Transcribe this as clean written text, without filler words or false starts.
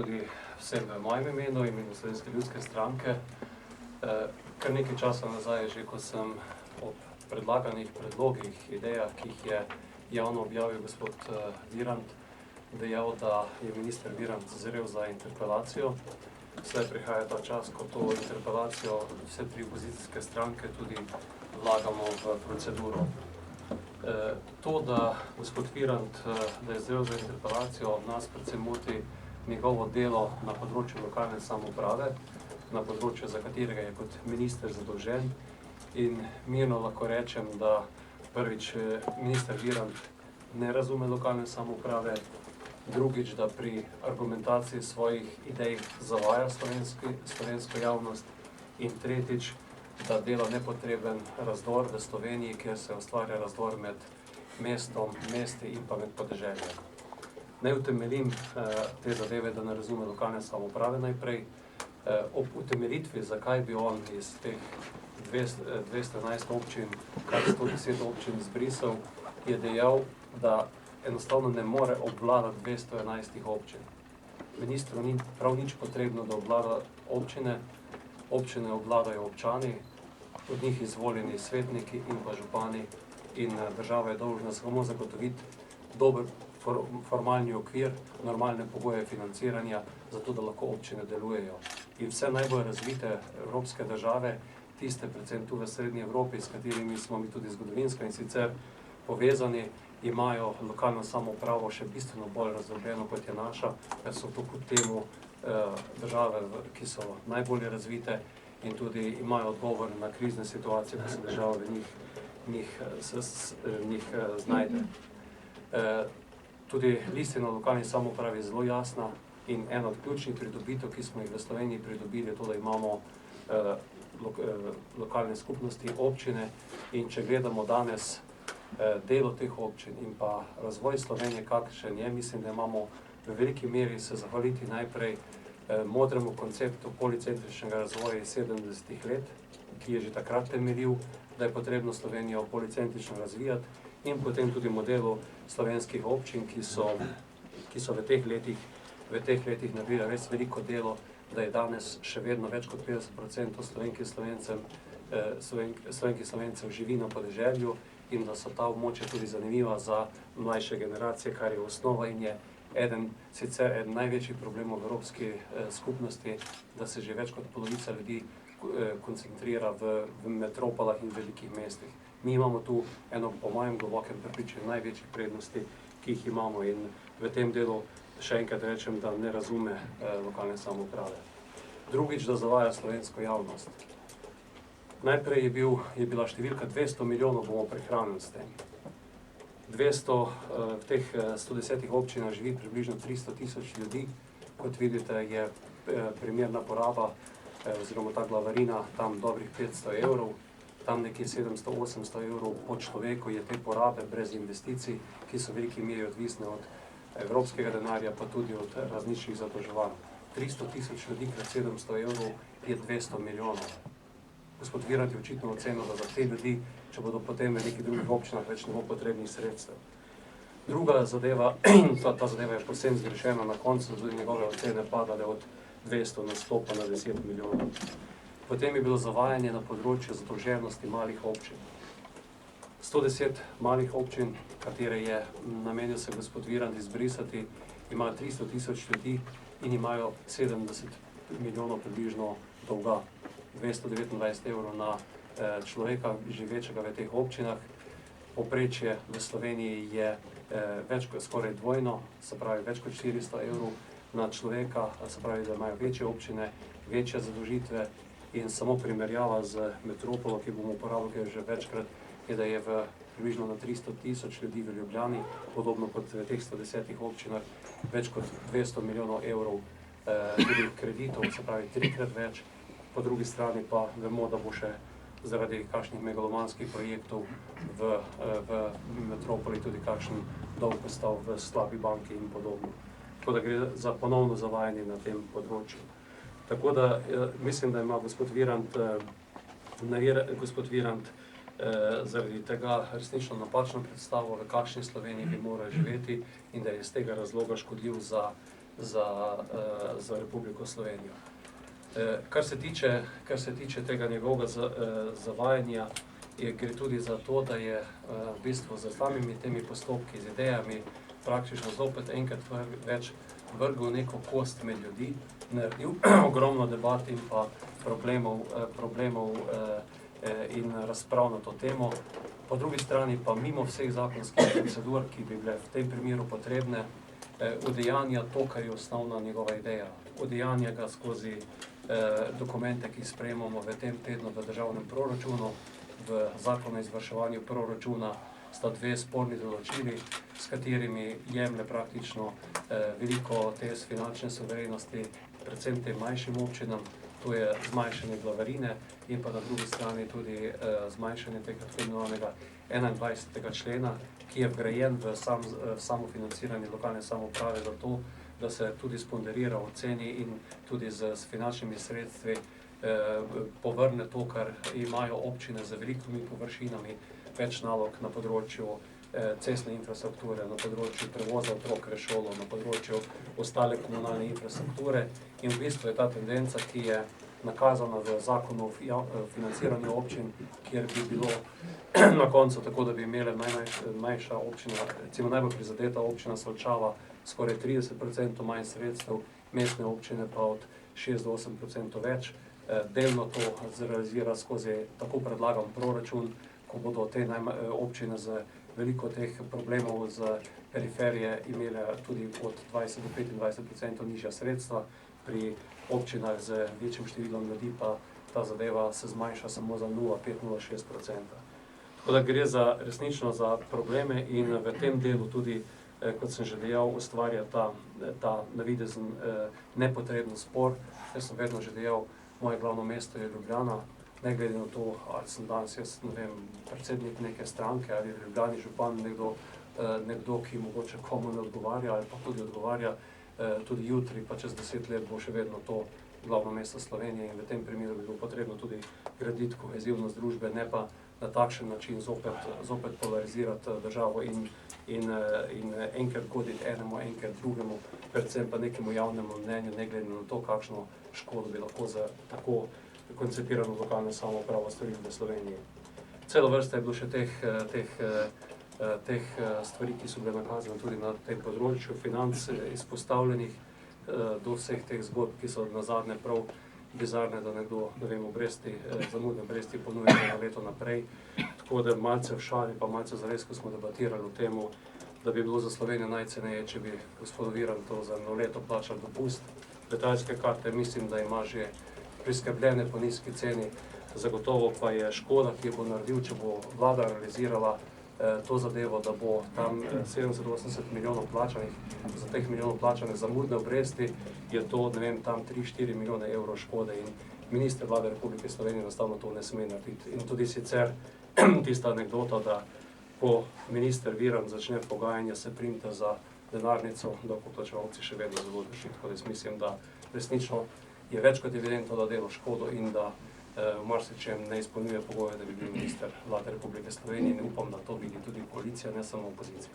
Tudi vsem v mojem imenu, imenu Slovenske ljudske stranke. Kar nekaj časa nazaj, že ko sem ob predlaganih predlogih, idejah, ki jih je javno objavil gospod Virant, dejal, da je minister Virant zrel za interpelacijo. Zdaj prihaja ta čas, ko to interpelacijo vse tri opozicijske stranke tudi vlagamo v proceduro. To, da gospod Virant, da je zrel za interpelacijo, nas predvsem moti njegovo delo na področju lokalne samouprave, na področju, za katerega je kot minister zadolžen. In mirno lahko rečem, da prvič minister Virant ne razume lokalne samouprave, drugič, da pri argumentaciji svojih idej zavaja slovensko javnost in tretjič, da dela nepotreben razdor v Sloveniji, kjer se ustvarja razdor med mestom, mesti in pa med podeželjem. Naj utemeljim te zadeve, da ne razume lokalne samouprave najprej. Ob utemeljitvi, zakaj bi on iz teh 211 občin, kar 110 občin izbrisal, je dejal, da enostavno ne more obvladati 211 občin. Ministru ni prav nič potrebno, da obvlada občine. Občine obvladajo občani, od njih izvoljeni svetniki in pa župani, in država je dolžna samo zagotoviti dober formalni okvir, normalne pogoje financiranja, zato da lahko občine delujejo. In vse najbolj razvite evropske države, tiste predvsem tu v Srednji Evropi, s katerimi smo mi tudi zgodovinsko in sicer povezani, imajo lokalno samoupravo še bistveno bolj razdrobljeno, kot je naša, ker so to kljub temu države, ki so najbolje razvite in tudi imajo odgovor na krizne situacije, ko se država v njih znajde. Tudi listina o lokalni samoupravi je zelo jasna in ena od ključnih pridobitev, ki smo jih v Sloveniji pridobili, je to, da imamo lokalne skupnosti, občine, in če gledamo danes delo teh občin in pa razvoj Slovenije, kakšen je, mislim, da imamo v veliki meri se zahvaliti najprej modremu konceptu policentričnega razvoja iz 70. let, ki je že takrat temeljil, da je potrebno Slovenijo policentrično razvijati, in potem tudi modelu slovenskih občin, ki so v teh letih naredili res veliko delo, da je danes še vedno več kot 50% Slovencev živi na podeželju in da so ta območja tudi zanimiva za mlajše generacije, kar je osnova in je sicer eden največjih problemov v Evropski skupnosti, da se že več kot polovica ljudi koncentrira v metropolah in velikih mestih. Mi imamo tu eno, po mojem globokem prepričanju, največjih prednosti, ki jih imamo, in v tem delu še enkrat rečem, da ne razume lokalne samouprave. Drugič, da zavaja slovensko javnost. Najprej je bila številka 200 milijonov bomo prihranili s tem. 200, v teh 110 občinah živi približno 300 tisoč ljudi. Kot vidite, je primerna poraba oziroma ta glavarina tam dobrih 500 evrov. Tam nekje 700-800 evrov po človeku je te porabe brez investicij, ki so v veliki meri odvisne od evropskega denarja, pa tudi od različnih zadolževanj. 300 tisoč ljudi krat 700 evrov je 200 milijonov. Gospod Virant je očitno ocenil, da za te ljudi, če bodo potem v nekih drugih občinah, več ne bo potrebnih sredstev. Druga zadeva, ta zadeva je povsem zgrešena, na koncu tudi njegove ocene padale od 200 na 100 pa na 10 milijonov. Potem je bilo zavajanje na področju zadolženosti malih občin. 110 malih občin, katere je namenil se gospod Virant izbrisati, imajo 300 tisoč ljudi in imajo 70 milijonov približno dolga. 229 evrov na človeka živečega v teh občinah. Povprečje v Sloveniji je skoraj dvojno, se pravi več kot 400 evrov na človeka, se pravi, da imajo večje občine, večje zadolžitve. In samo primerjava z metropolo, ki bomo uporabljali že večkrat, je, da je približno na 300 tisoč ljudi v Ljubljani, podobno kot v teh 110 občinah, več kot 200 milijonov evrov tudi kreditov, se pravi trikrat več. Po drugi strani pa vemo, da bo še zaradi kakšnih megalomanskih projektov v metropoli tudi kakšen dolg postal v slabi banki in podobno. Tako da gre za ponovno zavajanje na tem področju. Tako da mislim, da ima gospod Virant zaradi tega resnično napačno predstavo, v kakšni Sloveniji bi morali živeti, in da je iz tega razloga škodljiv za Republiko Slovenijo. Kar se tiče tega njegovega zavajanja, gre tudi za to, da je v bistvu z samimi temi postopki, z idejami, praktično zopet enkrat več vrgel neko kost med ljudi, naredil ogromno debat in pa problemov in razprav na to temo. Po drugi strani pa mimo vseh zakonskih procedur, ki bi bile v tem primeru potrebne, udejanja to, kar je osnovna njegova ideja. Udejanja ga skozi dokumente, ki sprejemamo v tem tednu v državnem proračunu, v zakonu o izvrševanju proračuna sta dve sporni določili, s katerimi jemlje praktično veliko te finančne suverenosti, predvsem tem manjšim občinam, to je zmanjšanje glavarine in pa na drugi strani tudi zmanjšanje tega tako imenovanega 21. člena, ki je vgrajen v samo financiranje lokalne samouprave zato, da se tudi sponderira v ceni in tudi s finančnimi sredstvi povrne to, kar imajo občine z velikimi površinami, več nalog na področju cestne infrastrukture, na področju prevoza otrok v šolo, na področju ostale komunalne infrastrukture. In v bistvu je ta tendenca, ki je nakazana v zakonu o financiranju občin, kjer bi bilo na koncu tako, da bi imele najmanjša občina, recimo najbolj prizadeta občina Solčava, skoraj 30% manj sredstev, mestne občine pa od 6-8% več. Delno to zrealizira skozi tako predlagan proračun, ko bodo te občine z veliko teh problemov z periferije imele tudi od 20-25% nižja sredstva, pri občinah z večjim številom ljudi pa ta zadeva se zmanjša samo za 0,5-0,6%. Tako da gre resnično za probleme in v tem delu tudi, kot sem že dejal, ustvarja ta navidezen nepotreben spor. Jaz sem vedno že dejal, moje glavno mesto je Ljubljana, ne glede na to, ali sem danes jaz, ne vem, predsednik neke stranke ali Ljubljani župan, nekdo, ki mogoče komu ne odgovarja ali pa tudi odgovarja, tudi jutri, pa čez 10 let bo še vedno to glavno mesto Slovenije in v tem primeru bi bilo potrebno tudi graditi kohezivnost družbe, ne pa na takšen način zopet polarizirati državo in enkrat goditi enemu, enkrat drugemu, predvsem pa nekemu javnemu mnenju, ne glede na to, kakšno škodo bi lahko za tako koncepirano lokalno samoupravo storili v Sloveniji. Celo vrsta je bilo še teh stvari, ki so bile nakazane tudi na tem področju financ izpostavljenih, do vseh teh zgodb, ki so nazadnje prav bizarne, da nekdo, ne vem, zamudne obresti ponuja na leto naprej. Tako da malce v šali, pa malce zares, ko smo debatirali o tem, da bi bilo za Slovenijo najceneje, če bi gospod Virant to za eno leto plačal dopust. Letalske karte mislim, da ima že priskrbljene po nizki ceni, zagotovo pa je škoda, ki jo bo naredil, če bo vlada realizirala to zadevo, da bo tam 70-80 milijonov plačanih, za teh milijonov plačane zamudne obresti, je to, ne vem, tam 3-4 milijone evrov škode in minister vlade Republike Slovenije enostavno to ne sme narediti. In tudi sicer tista anekdota, da ko minister Virant začne pogajanja, se primite za denarnico, davkoplačevalci še vedno zelo drži. Tako da jaz mislim, da resnično je več kot evidentno, da dela škodo in da v marsičem ne izpolnjuje pogoje, da bi bil minister vlade Republike Slovenije in upam, da to vidi tudi koalicija, ne samo opozicija.